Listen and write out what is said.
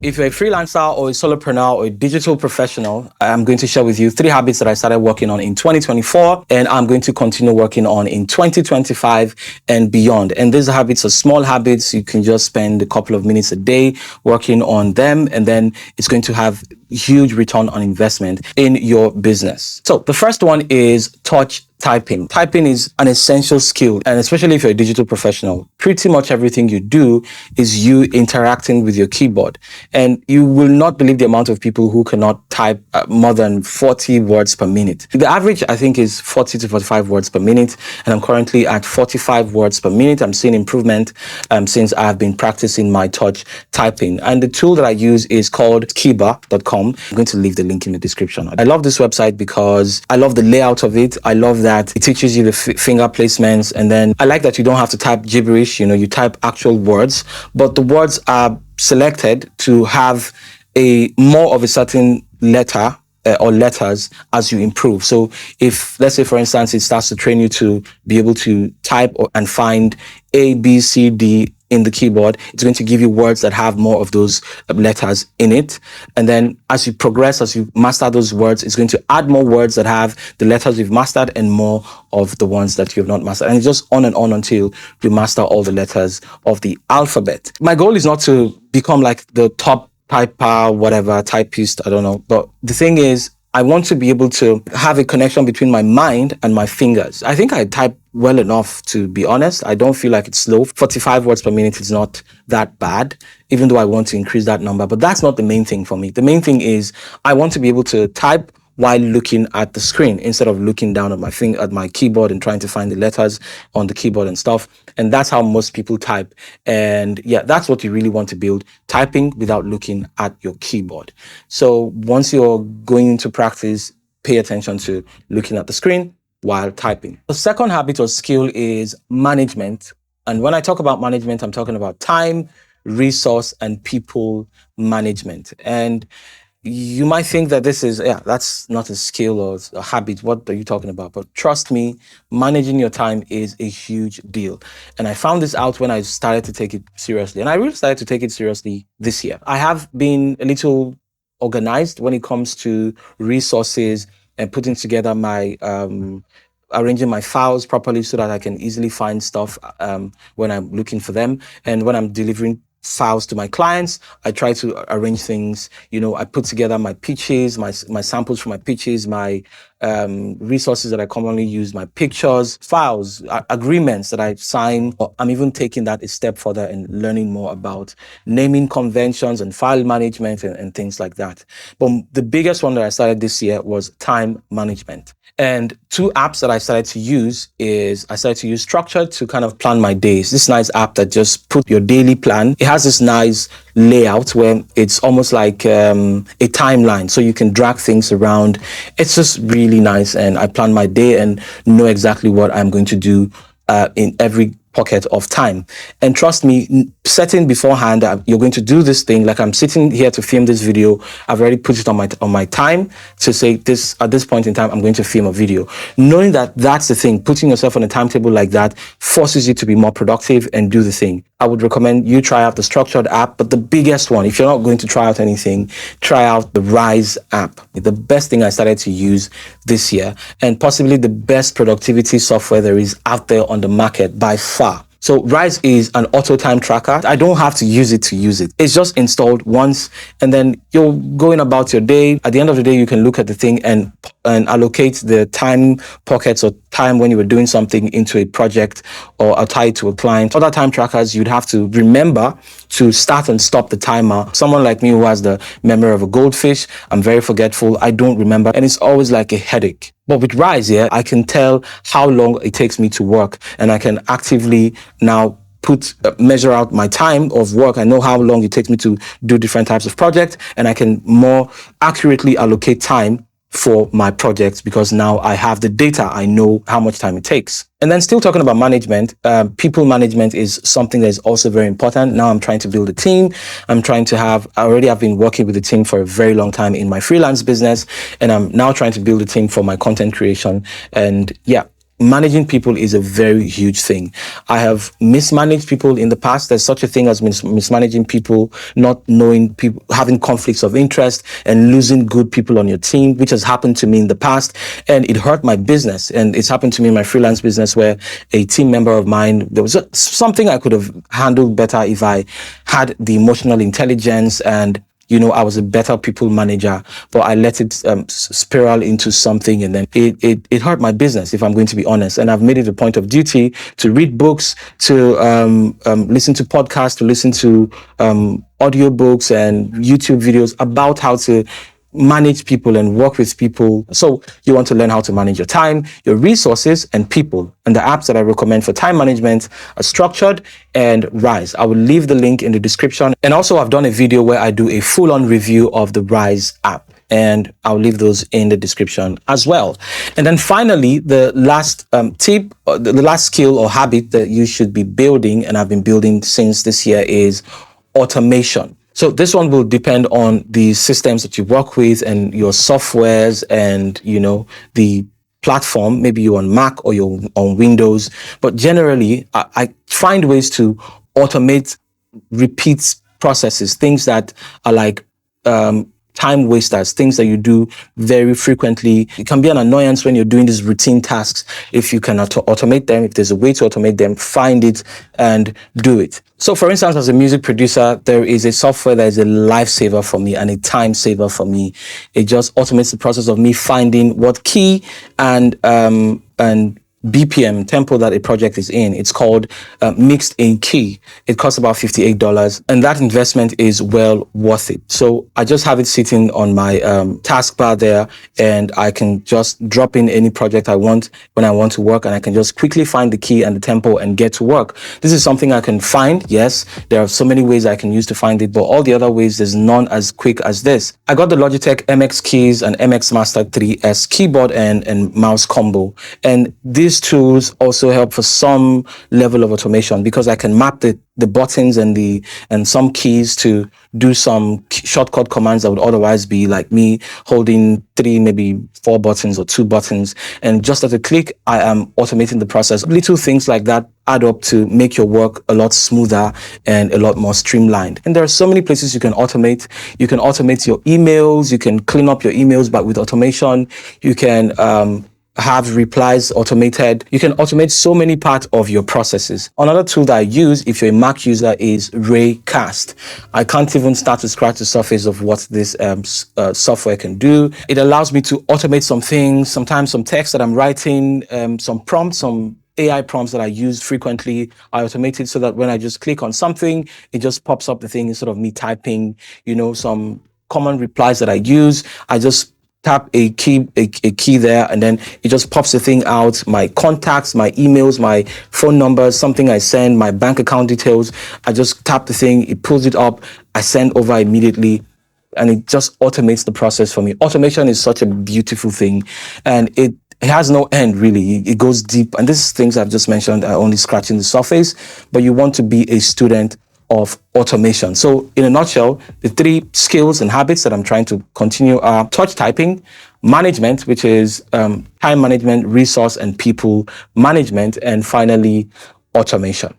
If you're a freelancer or a solopreneur or a digital professional, I'm going to share with you 3 habits that I started working on in 2024 and I'm going to continue working on in 2025 and beyond. And these habits are small habits. You can just spend a couple of minutes a day working on them, and then it's going to have huge return on investment in your business. So the first one is touch typing. Typing is an essential skill, and especially if you're a digital professional, pretty much everything you do is you interacting with your keyboard. And you will not believe the amount of people who cannot type more than 40 words per minute. The average, I think, is 40 to 45 words per minute, and I'm currently at 45 words per minute. I'm seeing improvement since I've been practicing my touch typing. And the tool that I use is called kiba.com. I'm going to leave the link in the description. I love this website because I love the layout of it. I love that it teaches you the finger placements, and then I like that you don't have to type gibberish. You type actual words, but the words are selected to have a more of a certain letter or letters as you improve. So if, let's say, for instance, it starts to train you to be able to type and find A, B, C, D in the keyboard, it's going to give you words that have more of those letters in it. And then as you progress, as you master those words, it's going to add more words that have the letters you've mastered and more of the ones that you have not mastered. And it's just on and on until you master all the letters of the alphabet. My goal is not to become like the top typer, whatever, typist, I don't know. But the thing is, I want to be able to have a connection between my mind and my fingers. I think I type well enough, to be honest. I don't feel like it's slow. 45 words per minute is not that bad, even though I want to increase that number. But that's not the main thing for me. The main thing is I want to be able to type while looking at the screen instead of looking down at my keyboard and trying to find the letters on the keyboard and stuff. And that's how most people type. And yeah, that's what you really want to build, typing without looking at your keyboard. So once you're going into practice, pay attention to looking at the screen while typing. The second habit or skill is management. And when I talk about management, I'm talking about time, resource, and people management. And you might think that this is, that's not a skill or a habit. What are you talking about? But trust me, managing your time is a huge deal. And I found this out when I started to take it seriously. And I really started to take it seriously this year. I have been a little organized when it comes to resources and putting together my, arranging my files properly so that I can easily find stuff when I'm looking for them. And when I'm delivering files to my clients, I try to arrange things. I put together my pitches, my samples for my pitches, my resources that I commonly use, my pictures, files, agreements that I sign. I'm even taking that a step further and learning more about naming conventions and file management and things like that. But the biggest one that I started this year was time management. And 2 apps that I started to use is I started to use Structured to kind of plan my days. This nice app that just put your daily plan. It has this nice layout where it's almost like a timeline, so you can drag things around. It's just really nice, and I plan my day and know exactly what I'm going to do in every pocket of time. And trust me, setting beforehand, you're going to do this thing. Like I'm sitting here to film this video, I've already put it on my time to say this at this point in time I'm going to film a video. Knowing that that's the thing, putting yourself on a timetable like that forces you to be more productive and do the thing. I would recommend you try out the Structured app, but the biggest one, if you're not going to try out anything, try out the Rise app. The best thing I started to use this year, and possibly the best productivity software there is out there on the market by far. So Rise is an auto time tracker. I don't have to use it to use it. It's just installed once, and then you're going about your day. At the end of the day, you can look at the thing and allocate the time pockets or time when you were doing something into a project or tie it to a client. Other time trackers, you'd have to remember to start and stop the timer. Someone like me who has the memory of a goldfish, I'm very forgetful. I don't remember, and it's always like a headache. But with Rise, I can tell how long it takes me to work, and I can actively now measure out my time of work. I know how long it takes me to do different types of projects, and I can more accurately allocate time for my projects because now I have the data. I know how much time it takes. And then still talking about management, people management is something that is also very important. Now I'm trying to build a team. I already have been working with the team for a very long time in my freelance business, and I'm now trying to build a team for my content creation. And managing people is a very huge thing. I have mismanaged people in the past. There's such a thing as mismanaging people, not knowing people, having conflicts of interest and losing good people on your team, which has happened to me in the past. And it hurt my business. And it's happened to me in my freelance business where a team member of mine, there was something I could have handled better if I had the emotional intelligence and I was a better people manager, but I let it spiral into something, and then it hurt my business, if I'm going to be honest. And I've made it a point of duty to read books, to listen to podcasts, to listen to audiobooks and YouTube videos about how to manage people and work with people. So you want to learn how to manage your time, your resources, and people. And the apps that I recommend for time management are Structured and Rise. I will leave the link in the description. And also I've done a video where I do a full-on review of the Rise app, and I'll leave those in the description as well. And then finally, the last tip, the last skill or habit that you should be building, and I've been building since this year, is automation. So this one will depend on the systems that you work with and your softwares and, the platform. Maybe you're on Mac or you're on Windows. But generally, I find ways to automate repeat processes, things that are like time wasters, things that you do very frequently. It can be an annoyance when you're doing these routine tasks. If you can automate them, if there's a way to automate them, find it and do it. So for instance, as a music producer, there is a software that is a lifesaver for me and a time saver for me. It just automates the process of me finding what key and BPM tempo that a project is in. It's called Mixed in Key. It costs about $58, and that investment is well worth it. So I just have it sitting on my taskbar there, and I can just drop in any project I want when I want to work, and I can just quickly find the key and the tempo and get to work. This is something I can find. Yes, there are so many ways I can use to find it, but all the other ways, there's none as quick as this. I got the Logitech MX Keys and MX Master 3S keyboard and mouse combo, and these tools also help for some level of automation because I can map the buttons and some keys to do some shortcut commands that would otherwise be like me holding 3, maybe 4 buttons or 2 buttons. And just at a click, I am automating the process. Little things like that add up to make your work a lot smoother and a lot more streamlined. And there are so many places you can automate. You can automate your emails. You can clean up your emails, but with automation, you can have replies automated. You can automate so many parts of your processes. Another tool that I use, if you're a Mac user, is Raycast. I can't even start to scratch the surface of what this software can do. It allows me to automate some things, sometimes some text that I'm writing, some prompts, some AI prompts that I use frequently. I automate it so that when I just click on something, it just pops up the thing instead of me typing, some common replies that I use. I just tap a key there, and then it just pops the thing out. My contacts, my emails, my phone numbers, something I send, my bank account details. I just tap the thing, it pulls it up, I send over immediately, and it just automates the process for me. Automation is such a beautiful thing, and it has no end, really. It goes deep, and these things I've just mentioned are only scratching the surface, but you want to be a student of automation. So in a nutshell, the 3 skills and habits that I'm trying to continue are touch typing, management, which is time management, resource and people management, and finally, automation.